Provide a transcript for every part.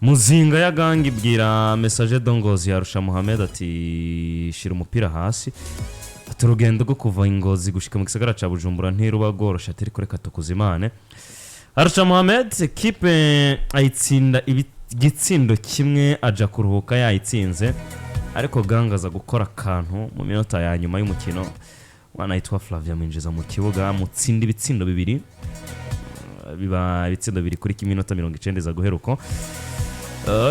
Muzinga ya gangi bwira message dongozi yarusha Mohamed ati shira umupira hasi aturugendo go kuva ingozi gushika mu gisagara ca Bujumbura ntiruba gorosha ati riko reka tukuzimane Arusha Mohamed equipe ayitsinda igitsindo kimwe aja kuruhuka yayitsinze ariko gangaza gukora kantu mu minota ya nyuma y'umukino wana yitwa Flavia minjiza mu kibuga mutsinda ibitsindo bibiri biba ibitsindo bibiri kuri kiminota 90 za guheruko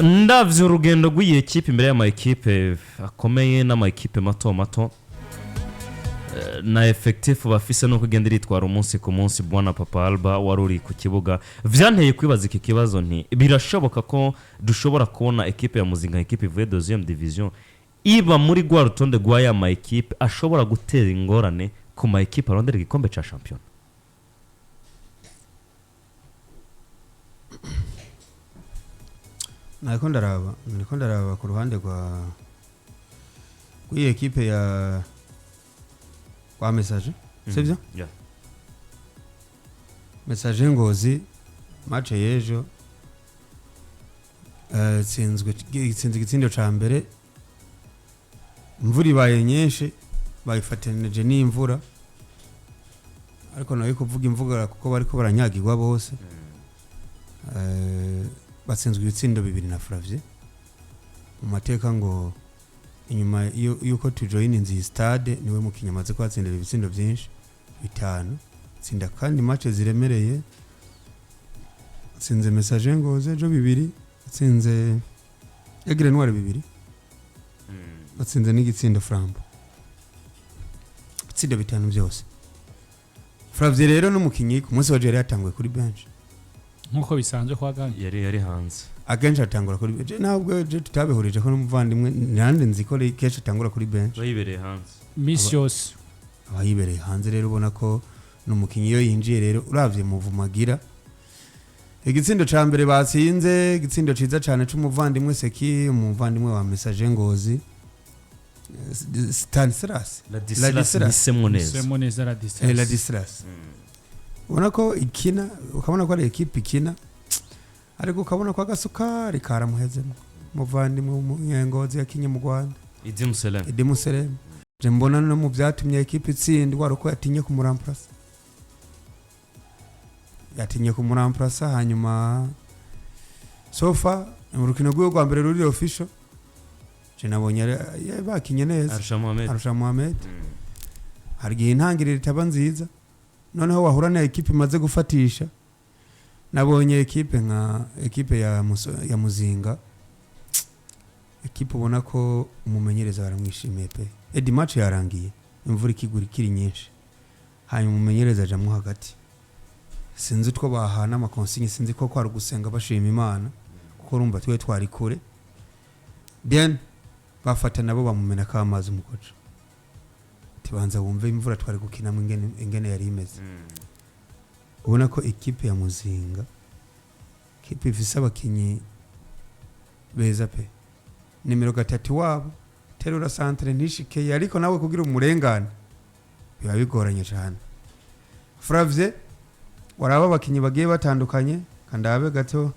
ndavye urugendo rw'iyi equipe imbere y'ama equipe akomeye n'ama equipe mato na effectif bafise no kugenda ritwara umunsi ku munsi bwana Papa Alba waruri ku kibuga vyanteye kwibaza iki kibazo nti birashoboka ko dushobora kubona equipe ya Muzinga equipe ivuye deuxième division iba muri gwa rutonde gwa ya ma equipe ashobora gutera ingorane ku ma equipe arondera igikombe ca champion. Niko ndaraba ku ruhande rwa iyi equipe ya kwa message sivyo Yeah. Message ngozi match yejo tsinzwe igitsindo ca mbere imvura ibaye nyinshi bayifatanije n'imvura ariko nayo kuvuga imvuga kuko bariko baranyagirwa bose batsinzwe ibitsindo bibiri na Flavie mu mateka ngo inyuma yuko tujoyininze iyi stade niwe mukinya amaze kwatsindira ibitsindo byinshi bitanu tsinda kandi match ziremereye tsinze message ngoze jo bibiri tsinze Egre Noir bibiri batsinze n'igitsindo Frambo ibitsindo bitanu byose Flavie rero n'umukinyi ku munsi wa jeri yatangwe kuri bench nkuko bisanzwe kwa gangi yari hanze agenshi atangura kuri bench ntabwo je tutabehurije ko n'umuvandimwe nande nziko kesho atangura kuri bench bayibereye hanze Missios abayibereye hanze rero ubona ko n'umukinyi yo yinjiye rero uravye muvumagira igitsindo ca mbere batsinze igitsindo ciza cyane c'umuvandimwe Seki umuvandimwe wa message ngozi Stanislas Ladislas ubona ko ikina ukabona ko ari equipe ikina ariko ukabona ko agasukari karamuhezemo muvandimwe w'umunyengozi yakinye mu Rwanda Idimuselem je mbona no mu byatumye equipe itsindwa ruko yatinye kumuramplasa hanyuma sofa mu rukino rwa mbere ruri official je nabonye bakinye neza Arusha Mohamed hari gihe intangiriro itaba nziza noneho wahura na equipe imaze gufatisha nabonye equipe ya Muzinga equipe ubona ko umumenyereza baramwishimiye pe edi match yarangiye imvura ikiri nyinshi hanyuma umumenyereza ajamwe hagati sinzi utwo bahana amakonsigne sinzi ko kwari gusenga bashima Imana kuko urumva twe twari kure then bafata nabo bamumena ka amazi umukoca tibanza wumve imvura twari gukina mu ingene yari imeze ubona ko equipe ya Muzinga equipe ifise abakinyi beza pe nimero 3 wabo terura centre nishike ariko nawe kugira umurengane biba bigoranye cyane Flavie waraba abakinyi bagiye batandukanye kandabe gato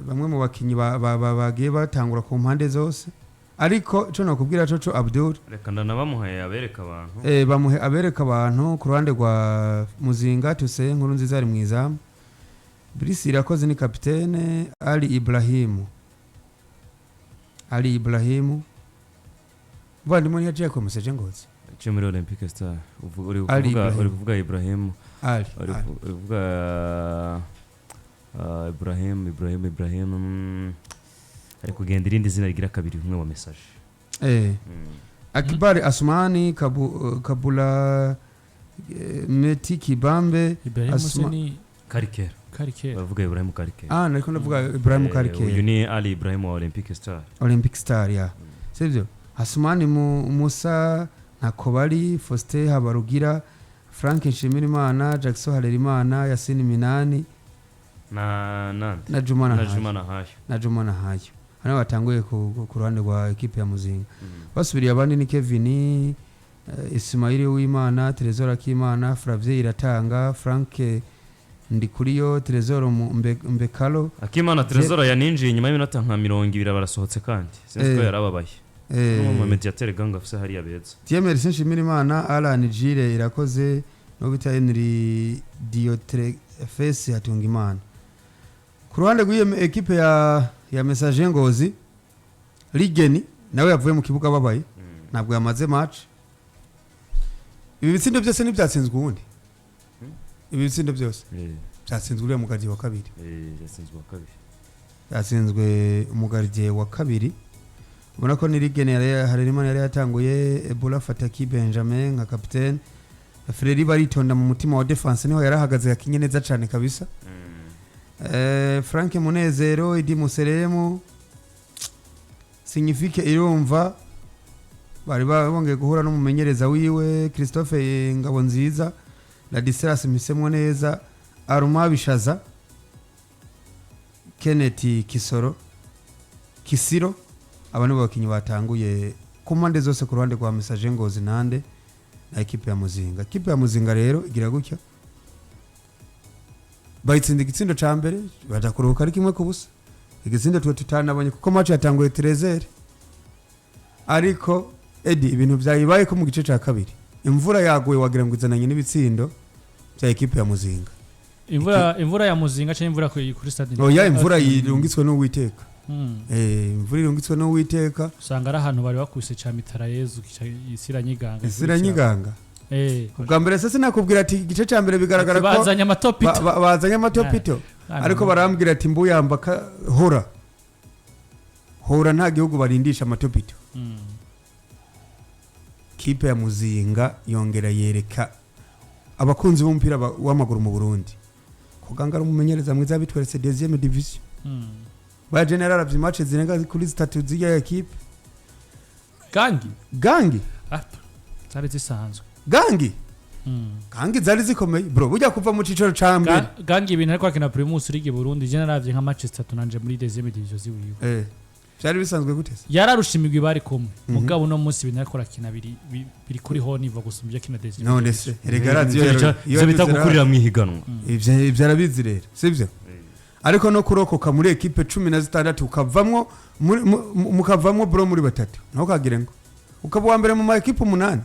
bamwe mu bakinyi bagiye batangura ku mpande zose ariko cyo nakubwira cyo Abdul reka ndanabamuhaye abereka abantu bamuhe abereka abantu ku ruhande rwa Muzinga tuse nkuru nziza ari mwizamu Brisi irakoze ni kapitene Ali Ibrahim vandimo yaje ko message ngozi cyo muri Olympic Star uri kuvuga Ibrahim uvuga Ibrahim ari kugenda irindi zina rigira kabiri umwe wa message Akibari Asmani Kabula Meti Kibambe Asmani Karikera bavuga Ibrahim Karikera nariko ndavuga Ibrahim Karikera uyu ni Ali Ibrahim wa Olympic Star ya sivyo Asmani Musa Nakobari Faustin Habarugira Frank Nshimirimana Jackson Harerimana Yasini Minani na Jumana Hayo hano batanguye ku ruhande rwa equipe ya Muzinga basubiriye abandi ni Kevin Ismail Uwimana Trezor Akimana Flavie Iratanga Frank ndi kuri yo Trezor Mbekalo Akimana Trezor yaninjiye nyuma y'iminota nka 20 barasohotse kandi sinzi ko yarababaye mu mediateur ganga afise hari yabeza Thierry Sinshimira Imana Alan Gire irakoze no bita Henry Diotre Fese hatunga Imana ku ruhande rw'iyo equipe ya Message Ngozi Ligeni nawe yavuye mu kibuga babaye ntabwo yamaze match ibi bitsindo byose n'ibyatsinzwe ubundi ibi bitsindo byose byatsinzwe uriya mugardiye wa kabiri yatsinzwe umugardiye wa kabiri ubona ko ni Ligeni yari yatanguye Ebola Fataki Benjamin nka capitaine Freri baritonda mu mutima wa defense niho yarahagaze yakinye neza cyane kabisa Frank Munezero Idi Museremu Signifique irumva bari bongeye guhura n'umumenyereza wiwe Christophe Ngabonziza Ladislas Misemwo neza Arumwe Bishaza Kenneth Kisiro abantu bakinyi batanguye ku mpande zose ku ruhande rwa Message Ngozi nande na equipe ya Muzinga. Equipe ya Muzinga rero igira gutya bayitsinda igitsindo ca mbere badakuruka ari kimwe kubusa igitsindo twe tutanabonye kuko match yatanguye 13 ariko Edi ibintu byayibaye ko mu gice ca kabiri imvura yaguye wagira ngo izananye n'ibitsindo bya equipe ya Muzinga. Imvura ya Muzinga cyangwa imvura kuri stade oya imvura yirungitswe no Uwiteka imvura irungitswe no Uwiteka usanga ari ahantu bari bakuse ca mitara Yezu isiranyiganga ubwa mbere sase nakubwira ati igice ca mbere bigaragara ko bazanya amatopito ariko barambwira ati mbuyambaka hora nta gihugu barindisha amatopito kipe ya Muzinga yongera yereka abakunzi b'umupira w'amaguru mu Burundi kugangara umumenyereza mwiza bitweretse deuxième division ba general of the match zirenga kuri 3 z'iya equipe gangi zari zisanzwe gangi zari zikomeye bro bujya kuva mu cicaro cambe gangi ibintu ariko akina Primus League Burundi general nka match 3 nanje muri deuxième division ziwiwe byari bisanzwe gute yararushimirwa bari kumwe mugabo no munsi ibintu ariko akina biri kuri ho niva gusumbya kina deuxième none se regarde yo bitagukurira mwihiganwa ivyo arabizi rero sivyo ariko no kurokoka muri equipe 16 ukavamwo mukavamwo bro muri batatu naho kagire ngo ukaba wa mbere mu ma equipe 8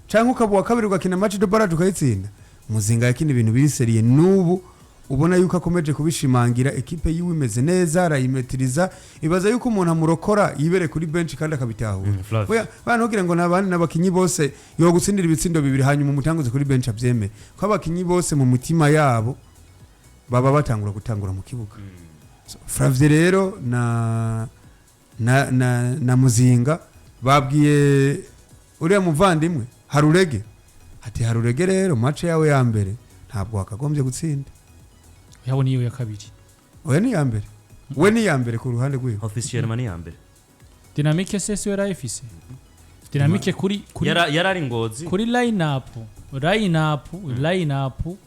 cyangwa ukaba wa kabiri ugakina match de barrage ukayitsinda Muzinga yakina ibintu biriseriye nubu ubona yuko akomeje kubishimangira equipe yiwe imeze neza arayimetiriza ibaza yuko umuntu amurokora yibere kuri bench kandi akabitahura bana kugira ngo nabandi nabakinyi bose yo gutsindira ibitsindo bibiri hanyuma umutanguze kuri bench abyeme ko abakinyi bose mu mutima yabo baba gutangura mu kibuga Fravye rero na Muzinga babwiye uriya muvandimwe Harurege rero match yawe ya mbere ntabwo wakagombye gutsinda yabo niyo ya kabiri oya ni ya mbere we ni ya mbere ku ruhande rwiwe officiel mani ya mbere dynamique sesi wera ifise dynamique kuri yarari Ngozi kuri line up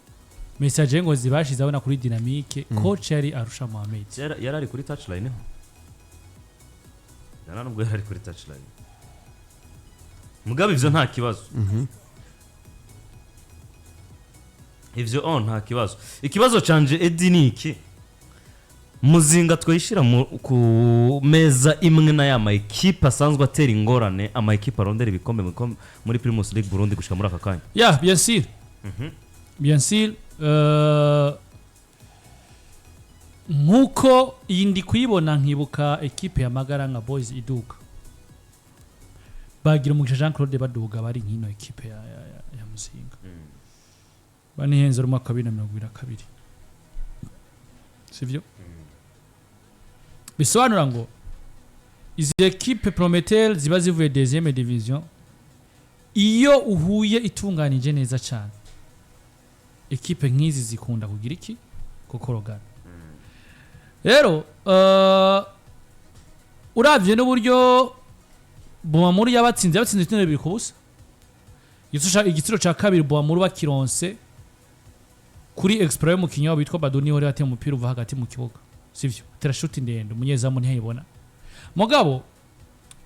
Message Ngozi bashize abona kuri dynamique coach yari Arusha Mohamed yarari kuri touchline nubwo yarari kuri touchline mugabe ivyo nta kibazo ivyo nta kibazo ikibazo canje Ediniki Muzinga twishira ku meza imwe na ya equipe asanzwe atera ingorane ama equipe arondera ibikombe muri Primus League Burundi gushika muri aka kanya bien sûr nkuko yindi kuyibona nkibuka equipe ya Magaranga Boys iduka bagira umugisha Jean Claude baduga bari nkino equipe ya Muzinga bani henze mu 2022 sivyo bisobanura ngo izi equipe Prometel ziba zivuye deuxième division iyo uhuye itunganije neza cyane equipe nk'izi zikunda kugira iki kukorogana rero uravye n'uburyo Boamuru yabatsinze itsinda biri kubusa igitsiro ca kabiri Boamuru bakironse kuri Express mu kinyo bitwa Badoni hore ateye umupira uva hagati mu kibuga sivyo tera shoot ndende umunyezamu ntiyibona mugabo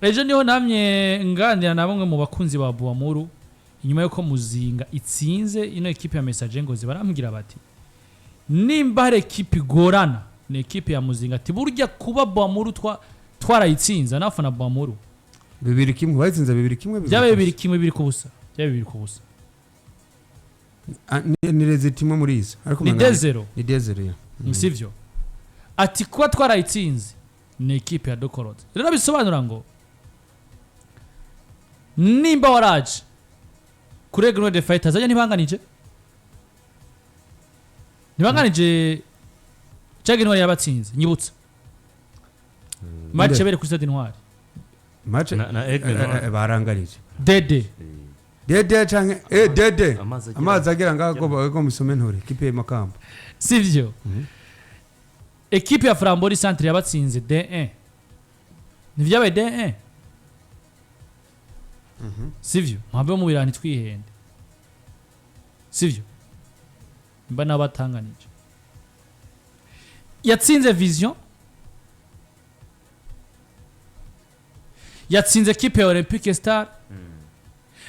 ejo niho namye ngandira na bamwe mu bakunzi ba Boamuru inyuma yuko Muzinga itsinze ino equipe ya Message Ngozi barambwira bati nimba hari ekipe igorana ni ekipe ya Muzinga ati burya kuba Boamuru twarayitsinza nafana Boamuru 2-1 bayitsinze 2-1 byabaye 2-1 biri kubusa byabaye 2 kubusa ni rezitimo muri izo ariko ni D0 ni D0 ya sivyo ati kuba twarayitsinze ni ekipe ya Dokorote rero bisobanura ngo nimba waraje kuri Green the Fighters ajya ntibanganije cyangwa intwari yabatsinze nyibutsa match bere kuri Stade Intwari match barangarije dede cyangwa dede amazi agera ngaho ko musome ntore ekipe ya Makamba sivyo ekipe ya Frambori Centre yabatsinze D1 nivyabaye D1 sivyo mpambe mu birani twihende sivyo mba nabatanganije yatsinze Vision yatsinze ekipe ya Olympique Star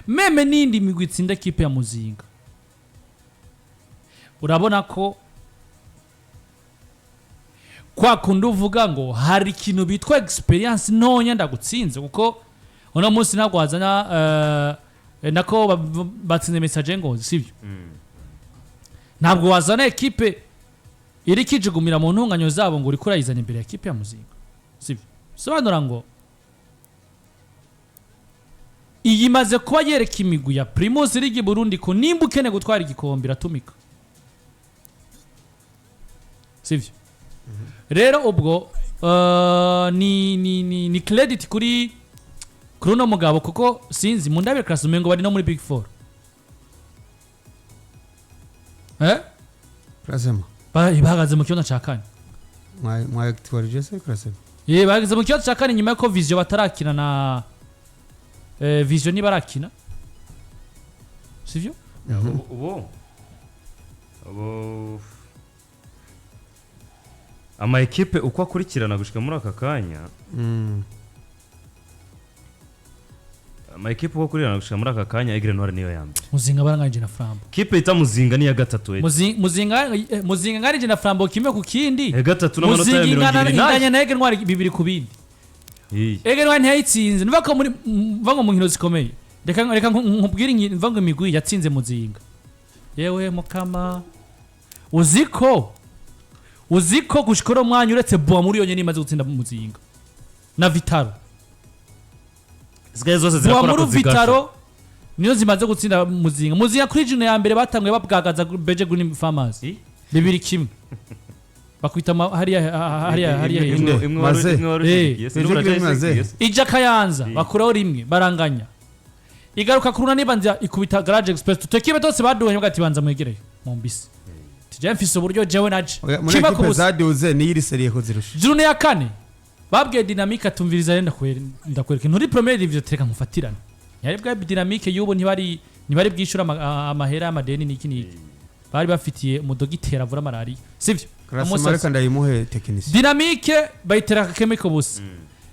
meme nindi migwi itsinda ekipe ya Muzinga urabona ko kwa kundi uvuga ngo hari ikintu bitwa experience ntonya ndagutsinze kuko uno munsi ntabwo wazana nako batsinze message ngozi sivyo ntabwo wazana ekipe iri kijugumira mu ntunganyo zabo ngo uri kurayizana imbere ya ekipe ya Muzinga sivyo sobanura ngo iyi maze kuba yereka imigwi ya Primus League Burundi ko nimba ukene gutwara igikombe iratumika sivyo rero ubwo ni credit kuri uno mugabo kuko sinzi mu ndabire class umengo bari no muri Big 4 Krasema bahagaze mu kibanza cya kane mwa actualije se Krasema bahagaze mu kibanza cya kane nyuma y'uko Vision batarakina na Vision nibarakina sivyo ubu ama ekipe uko akurikirana gushika muri aka kanya ama ekipe uko akurikirana gushika muri aka kanya Aigle Noir niyo yambere Muzinga baranganje na Flambo kipe ita Muzinga ni ya gatatu Muzinga ngarije na Flambo kimwe ku kindi ya gatatu n'amanota ya 20 inganya na Aigle Noir bibiri ku bindi Aigle Noir ntiyayitsinze niba ko muri vango mu nkino zikomeye reka nkubwire mvango Migwi yatsinze Muzinga yewe mukama uziko gushikora umwanya uretse Boamuru yonyene imaze gutsinda Muzinga na Vitaro zgaye zose zirakora ko zigasha Vitaro niyo zimaze gutsinda Muzinga kuri june ya mbere batanguye babwagaza Beje Green Farmers 2-1 bakwita hariya ija Kayanza bakuraho rimwe baranganya igaruka kuruna nibanza ikubita Garage Express tutekibe tose baduwe ngati banza mwegereye mu mbisi tije mfise uburyo jewe naje muri ekipe zaduze ni iri serie ko zirusha june ya kane babwiye Dynamique atumviriza yenda ndakwereka nturi premier division tereka mufatirana yari bwa Dynamique yubo ntibari bwishura amahera y'amadeni niki bari bafitiye umudogitera avura malaria sivyo Krasmareka ndayimuhe technicien Dynamique bayitera chemical bus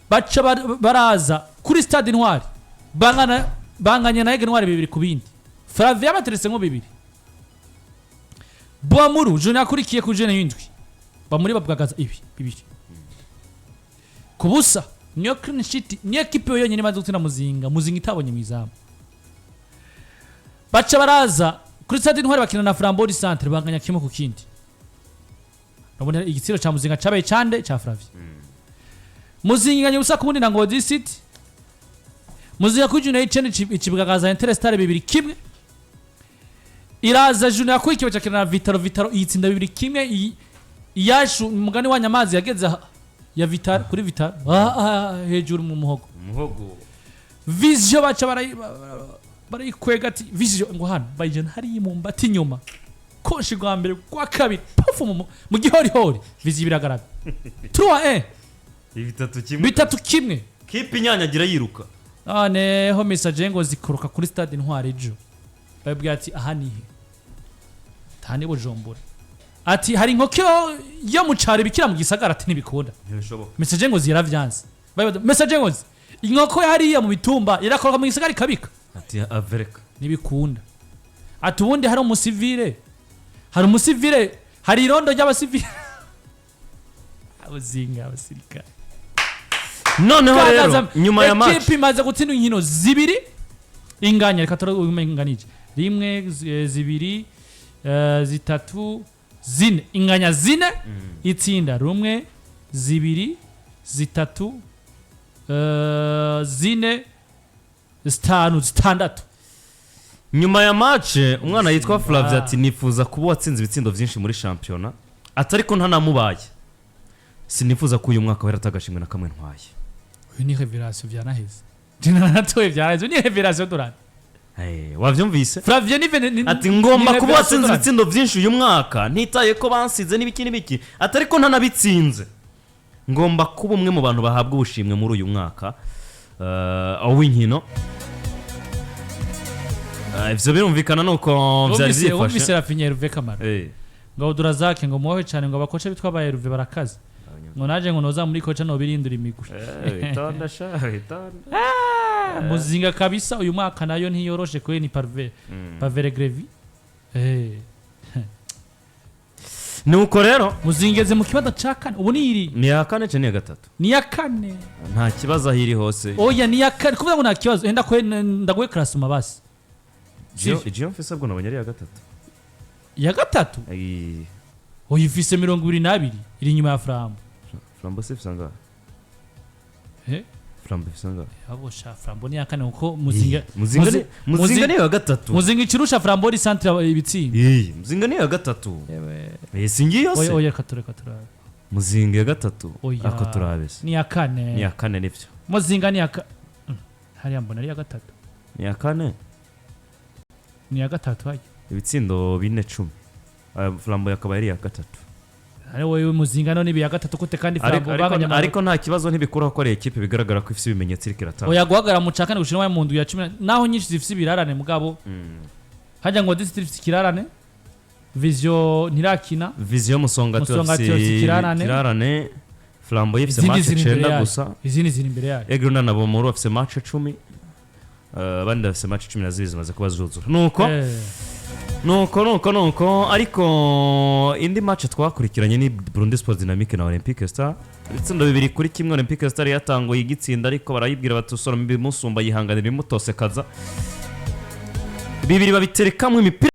baca baraza kuri Stade Intwari banganya na Aigle Noir 2 ku bindi Flavia bateretse nko 2 Boamuru jone akurikiye ku jene yindwi bamuri babwagaza ibi 2 kubusa niyo clean sheet niyo kipe yonyine maze gutsinda Muzinga itabonye mwizamu baca baraza kuri Stade Intwari bakina na Frambori Centre banganya kimwe ku kindi nabone igitsiro cha Muzinga cabaye cande cha Flavia Muzinga nyusa kubundi na Ngozi City Muzinga kujuna y'icende ikibwagaza Interestare 2-1 iraza june yakurikiye cyakina na Vitaro yitsinda 2-1 iyashu mugani wa nyamazi yageze ya Vitaro kuri Vitaro hejuru mu muhogo Vision baca barayikwega ati Vision ngo hano bayijana hari mu mbati nyuma konshi gwa mbere kwa kabiri pafu mu gihori Vision biragaragara 3-1 3-1 kipe inyanyagira yiruka ho message ngo zikuruka kuri Stade Intwari ejo babwiye ati aha nihe tani Bujumbura ati hari inkoko yo mu cyaro bikira mu gisagara ati ntibikunda ntibishoboka message ngo ziravyanze message ngo inkoko hariya mu bitumba irakoroka mu gisagara ikabika ati avereka ntibikunda ati ubundi hari umusivile hari irondo ry'abasivili Muzinga abasirikare noneho rero nyuma ya match ekipe imaze gutsinda inkino zibiri inganya reka turumenganije rimwe zibiri zitatu zine inganya zine itsinda rumwe zibiri zitatu zine zitanu zitandatu nyuma ya match umwana yitwa Flavia ati nifuza kuba watsinze ibitsindo byinshi muri shampiyona atari ko ntanamubaye sinifuza ko uyu mwaka weratagashimwe na kamwe ntwaye uyu ni revelation byanaheze natoye byaraheze ni revelation durana wavyumvise Flavia ni ati ngomba kuba watsinze ibitsindo byinshi uyu mwaka ntitaye ko bansize n'ibiki n'ibiki atari ko ntanabitsinze ngomba kuba umwe mu bantu bahabwa ubushimwe muri uyu mwaka w'inkino ivyo birumvikana nuko byari byifashe umvise Rafinha Ruve Kamara ngo durazake ngo muwe cyane ngo abakoce bitwa ba Ruve barakaze ngo naje ngo noza muri koca no birindura imigwi itonda itonda Muzinga kabisa uyu mwaka nayo ntiyoroshe ko ni Bible Grevisse nuko rero muzingeze mu kibazo ca kane ubu ni ya kane cyane ya gatatu ni ya kane nta kibazo ahiri hose oya ni ya kane kuvuga ngo nta kibazo enda ko ndaguye classement basi Jean Fesa bwo nabonye ari ya gatatu oya ifise 22 iri nyuma ya Flambo se fisanga Flambo fisanga abosha Flambo ni ya kane uko Muzinga ni ya gatatu Muzinga ikirusha Flambo ri centre ibitsinda Muzinga ni ya gatatu singi yose oya kature Muzinga ya gatatu ako turabese ni ya kane nivyo Muzinga ni ya hariya mbona ari ya gatatu ni ya kane ni ya gatatu haje ibitsindo 4-10 Flambo yakaba ari ya gatatu ari wowe Muzinga none bi ya gatatu kute kandi Flambo baganya ariko nta kibazo ntibikuraho ko ari equipe bigaragara ko ifite ibimenyetso irikira ta oya guhagara mu cakane gushira mu ndu ya 10 naho nyinshi zifite ibirarane mugabo hajya ngo district kirarane Vision ntirakina Vision Musonga kirarane Flambo yifite match 9 gusa izindi ziri imbere yayo Egruna nabo muri ofise match 10 bandi bafite match 12 zimaze kuba zuzura nuko ariko indi match twakurikiranye ni Burundi Sports Dynamique na Olympique Star ibitsindo bibiri kuri kimwe Olympique Star yatanguye igitsinda ariko barayibwira batusora musumba yihanganira imutose kaza bibiri babiterekamwe imipira